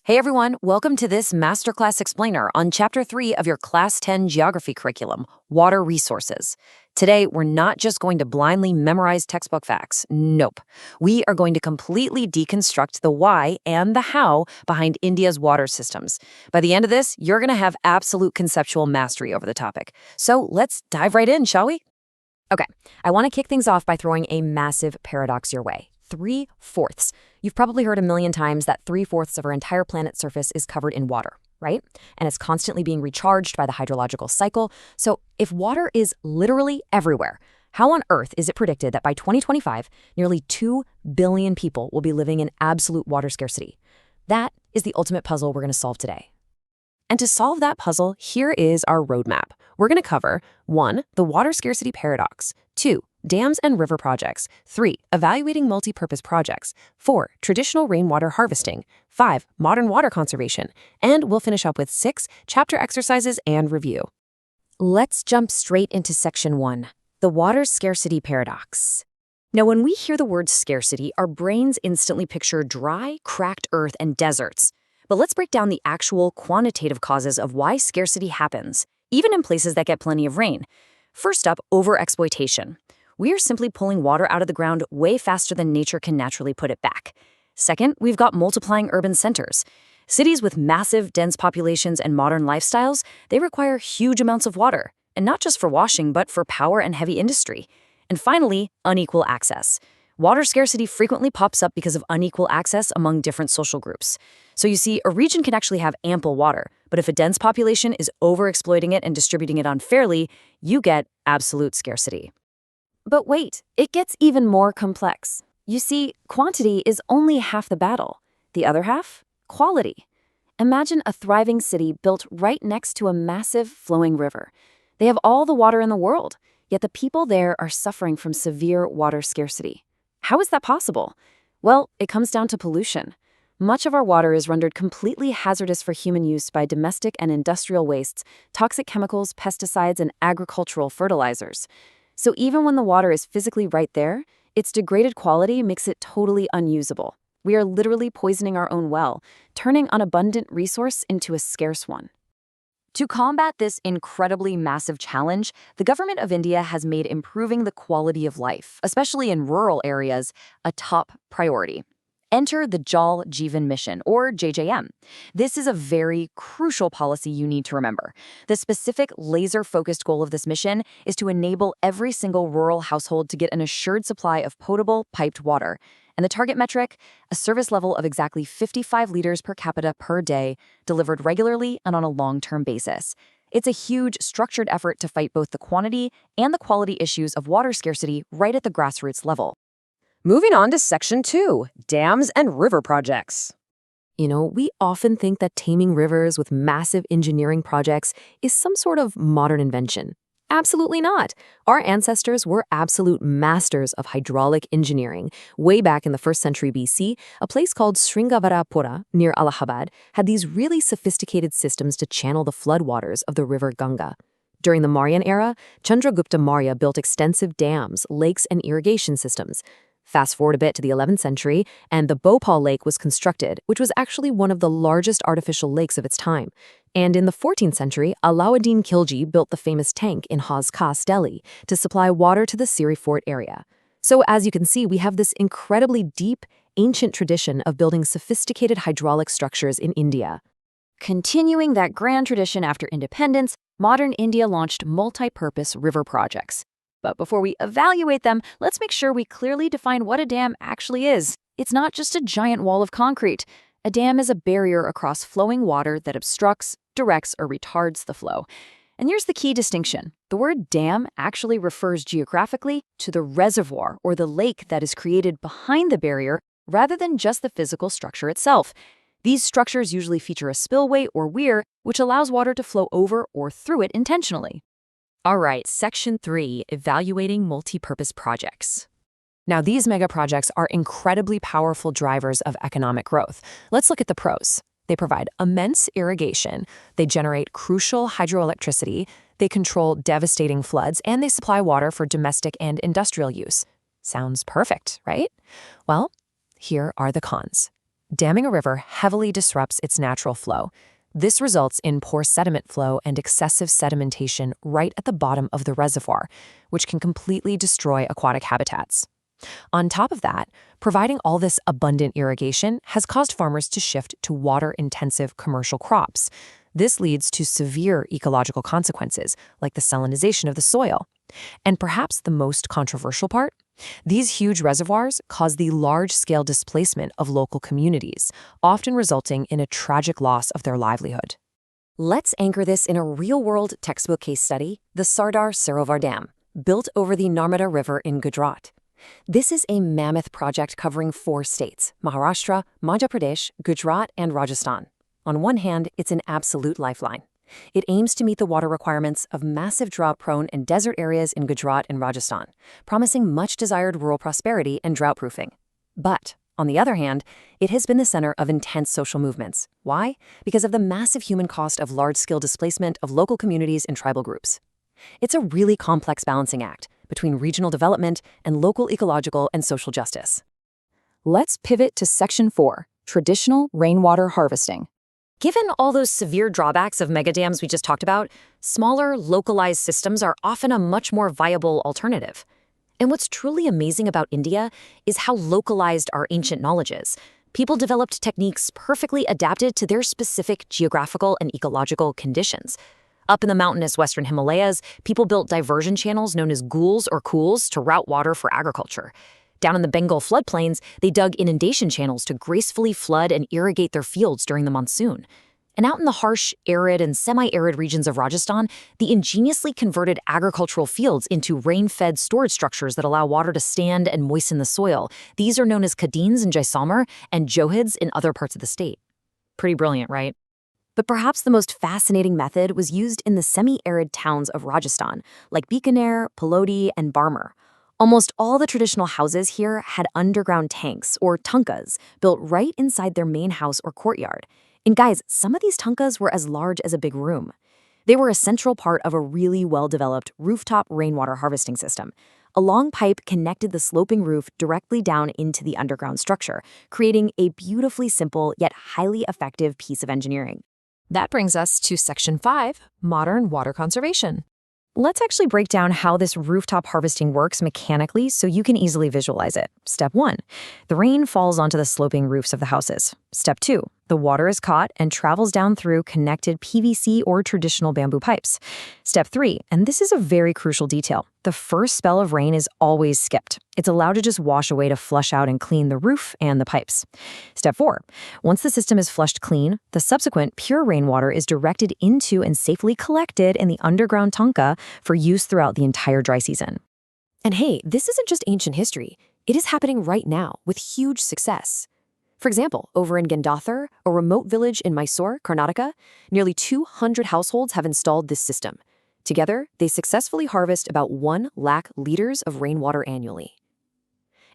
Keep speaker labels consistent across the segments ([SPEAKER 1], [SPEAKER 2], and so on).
[SPEAKER 1] Hey everyone, welcome to this Masterclass Explainer on Chapter 3 of your Class 10 Geography curriculum, Water Resources. Today, we're not just going to blindly memorize textbook facts. Nope. We are going to completely deconstruct the why and the how behind India's water systems. By the end of this, you're going to have absolute conceptual mastery over the topic. So let's dive right in, shall we? Okay, I want to kick things off by throwing a massive paradox your way. 3/4. You've probably heard a million times that 3/4 of our entire planet's surface is covered in water, right? And it's constantly being recharged by the hydrological cycle. So if water is literally everywhere, how on earth is it predicted that by 2025, nearly 2 billion people will be living in absolute water scarcity? That is the ultimate puzzle we're going to solve today. And to solve that puzzle, here is our roadmap. We're going to cover 1. The water scarcity paradox, 2. Dams and river projects, 3. Evaluating multi-purpose projects, 4. Traditional rainwater harvesting, 5. Modern water conservation, and we'll finish up with 6. Chapter exercises and review. Let's jump straight into Section 1, the water scarcity paradox. Now, when we hear the word scarcity, our brains instantly picture dry, cracked earth and deserts. But let's break down the actual quantitative causes of why scarcity happens, even in places that get plenty of rain. First up, overexploitation. We are simply pulling water out of the ground way faster than nature can naturally put it back. Second, we've got multiplying urban centers. Cities with massive, dense populations and modern lifestyles, they require huge amounts of water, and not just for washing, but for power and heavy industry. And finally, unequal access. Water scarcity frequently pops up because of unequal access among different social groups. So you see, a region can actually have ample water, but if a dense population is overexploiting it and distributing it unfairly, you get absolute scarcity. But wait, it gets even more complex. You see, quantity is only half the battle. The other half? Quality. Imagine a thriving city built right next to a massive flowing river. They have all the water in the world, yet the people there are suffering from severe water scarcity. How is that possible? Well, it comes down to pollution. Much of our water is rendered completely hazardous for human use by domestic and industrial wastes, toxic chemicals, pesticides, and agricultural fertilizers. So even when the water is physically right there, its degraded quality makes it totally unusable. We are literally poisoning our own well, turning an abundant resource into a scarce one. To combat this incredibly massive challenge, the government of India has made improving the quality of life, especially in rural areas, a top priority. Enter the Jal Jeevan Mission, or JJM. This is a very crucial policy you need to remember. The specific laser-focused goal of this mission is to enable every single rural household to get an assured supply of potable, piped water. And the target metric, a service level of exactly 55 liters per capita per day, delivered regularly and on a long-term basis. It's a huge, structured effort to fight both the quantity and the quality issues of water scarcity right at the grassroots level. Moving on to Section 2, dams and river projects. You know, we often think that taming rivers with massive engineering projects is some sort of modern invention. Absolutely not. Our ancestors were absolute masters of hydraulic engineering. Way back in the 1st century BC, a place called Sringavarapura near Allahabad had these really sophisticated systems to channel the floodwaters of the river Ganga. During the Mauryan era, Chandragupta Maurya built extensive dams, lakes, and irrigation systems. Fast forward a bit to the 11th century, and the Bhopal Lake was constructed, which was actually one of the largest artificial lakes of its time. And in the 14th century, Alauddin Khilji built the famous tank in Hauz Khas, Delhi, to supply water to the Siri Fort area. So as you can see, we have this incredibly deep, ancient tradition of building sophisticated hydraulic structures in India. Continuing that grand tradition after independence, modern India launched multi-purpose river projects. But before we evaluate them, let's make sure we clearly define what a dam actually is. It's not just a giant wall of concrete. A dam is a barrier across flowing water that obstructs, directs, or retards the flow. And here's the key distinction. The word dam actually refers geographically to the reservoir or the lake that is created behind the barrier rather than just the physical structure itself. These structures usually feature a spillway or weir, which allows water to flow over or through it intentionally. All right, Section 3, evaluating multi-purpose projects. Now, these mega projects are incredibly powerful drivers of economic growth. Let's look at the pros. They provide immense irrigation, they generate crucial hydroelectricity, they control devastating floods, and they supply water for domestic and industrial use. Sounds perfect, right? Well, here are the cons. Damming a river heavily disrupts its natural flow. This results in poor sediment flow and excessive sedimentation right at the bottom of the reservoir, which can completely destroy aquatic habitats. On top of that, providing all this abundant irrigation has caused farmers to shift to water-intensive commercial crops. This leads to severe ecological consequences, like the salinization of the soil. And perhaps the most controversial part? These huge reservoirs cause the large-scale displacement of local communities, often resulting in a tragic loss of their livelihood. Let's anchor this in a real-world textbook case study, the Sardar Sarovar Dam, built over the Narmada River in Gujarat. This is a mammoth project covering 4 states, Maharashtra, Madhya Pradesh, Gujarat, and Rajasthan. On one hand, it's an absolute lifeline. It aims to meet the water requirements of massive drought-prone and desert areas in Gujarat and Rajasthan, promising much-desired rural prosperity and drought-proofing. But, on the other hand, it has been the center of intense social movements. Why? Because of the massive human cost of large-scale displacement of local communities and tribal groups. It's a really complex balancing act between regional development and local ecological and social justice. Let's pivot to Section 4, Traditional Rainwater Harvesting. Given all those severe drawbacks of megadams we just talked about, smaller, localized systems are often a much more viable alternative. And what's truly amazing about India is how localized our ancient knowledge is. People developed techniques perfectly adapted to their specific geographical and ecological conditions. Up in the mountainous western Himalayas, people built diversion channels known as ghouls or khools to route water for agriculture. Down in the Bengal floodplains, they dug inundation channels to gracefully flood and irrigate their fields during the monsoon. And out in the harsh, arid, and semi-arid regions of Rajasthan, they ingeniously converted agricultural fields into rain-fed storage structures that allow water to stand and moisten the soil. These are known as kadins in Jaisalmer and johids in other parts of the state. Pretty brilliant, right? But perhaps the most fascinating method was used in the semi-arid towns of Rajasthan, like Bikaner, Palodi, and Barmer. Almost all the traditional houses here had underground tanks, or tankas, built right inside their main house or courtyard. And guys, some of these tankas were as large as a big room. They were a central part of a really well-developed rooftop rainwater harvesting system. A long pipe connected the sloping roof directly down into the underground structure, creating a beautifully simple yet highly effective piece of engineering. That brings us to Section 5, Modern Water Conservation. Let's actually break down how this rooftop harvesting works mechanically so you can easily visualize it. Step 1. The rain falls onto the sloping roofs of the houses. Step 2. The water is caught and travels down through connected PVC or traditional bamboo pipes. Step 3, and this is a very crucial detail. The first spell of rain is always skipped. It's allowed to just wash away to flush out and clean the roof and the pipes. Step 4, once the system is flushed clean, the subsequent pure rainwater is directed into and safely collected in the underground tanka for use throughout the entire dry season. And hey, this isn't just ancient history. It is happening right now with huge success. For example, over in Gandathar, a remote village in Mysore, Karnataka, nearly 200 households have installed this system. Together, they successfully harvest about 1 lakh liters of rainwater annually.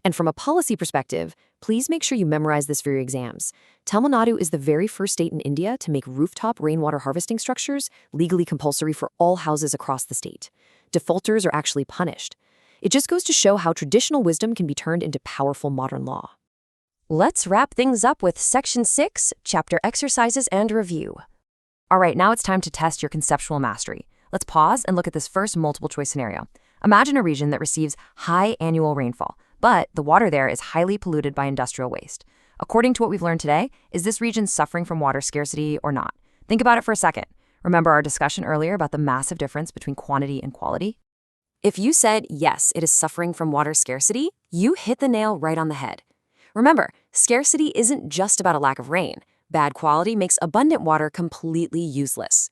[SPEAKER 1] And from a policy perspective, please make sure you memorize this for your exams. Tamil Nadu is the very first state in India to make rooftop rainwater harvesting structures legally compulsory for all houses across the state. Defaulters are actually punished. It just goes to show how traditional wisdom can be turned into powerful modern law. Let's wrap things up with Section 6, Chapter Exercises and Review. All right, now it's time to test your conceptual mastery. Let's pause and look at this first multiple-choice scenario. Imagine a region that receives high annual rainfall, but the water there is highly polluted by industrial waste. According to what we've learned today, is this region suffering from water scarcity or not? Think about it for a second. Remember our discussion earlier about the massive difference between quantity and quality? If you said, yes, it is suffering from water scarcity, you hit the nail right on the head. Remember, scarcity isn't just about a lack of rain. Bad quality makes abundant water completely useless.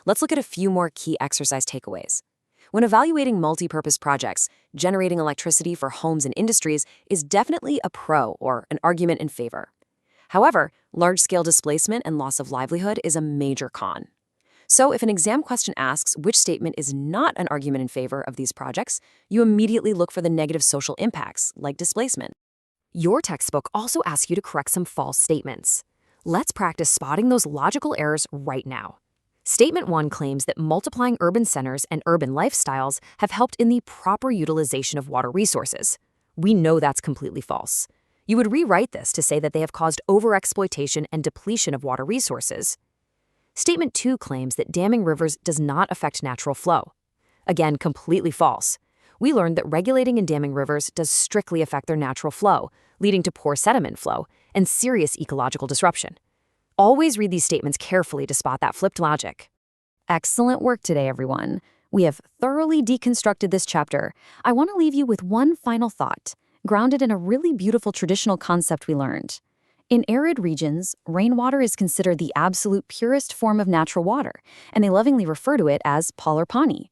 [SPEAKER 1] Let's look at a few more key exercise takeaways. When evaluating multi-purpose projects, generating electricity for homes and industries is definitely a pro or an argument in favor. However, large-scale displacement and loss of livelihood is a major con. So if an exam question asks which statement is not an argument in favor of these projects, you immediately look for the negative social impacts, like displacement. Your textbook also asks you to correct some false statements. Let's practice spotting those logical errors right now. Statement 1 claims that multiplying urban centers and urban lifestyles have helped in the proper utilization of water resources. We know that's completely false. You would rewrite this to say that they have caused overexploitation and depletion of water resources. Statement 2 claims that damming rivers does not affect natural flow. Again, completely false. We learned that regulating and damming rivers does strictly affect their natural flow, leading to poor sediment flow and serious ecological disruption. Always read these statements carefully to spot that flipped logic. Excellent work today, everyone. We have thoroughly deconstructed this chapter. I want to leave you with one final thought, grounded in a really beautiful traditional concept we learned. In arid regions, rainwater is considered the absolute purest form of natural water, and they lovingly refer to it as polar pani.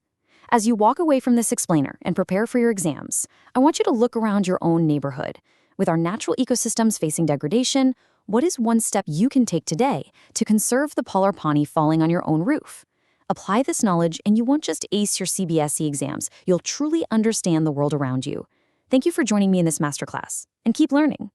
[SPEAKER 1] As you walk away from this explainer and prepare for your exams, I want you to look around your own neighborhood. With our natural ecosystems facing degradation, what is one step you can take today to conserve the polar pani falling on your own roof? Apply this knowledge and you won't just ace your CBSE exams, you'll truly understand the world around you. Thank you for joining me in this masterclass, and keep learning.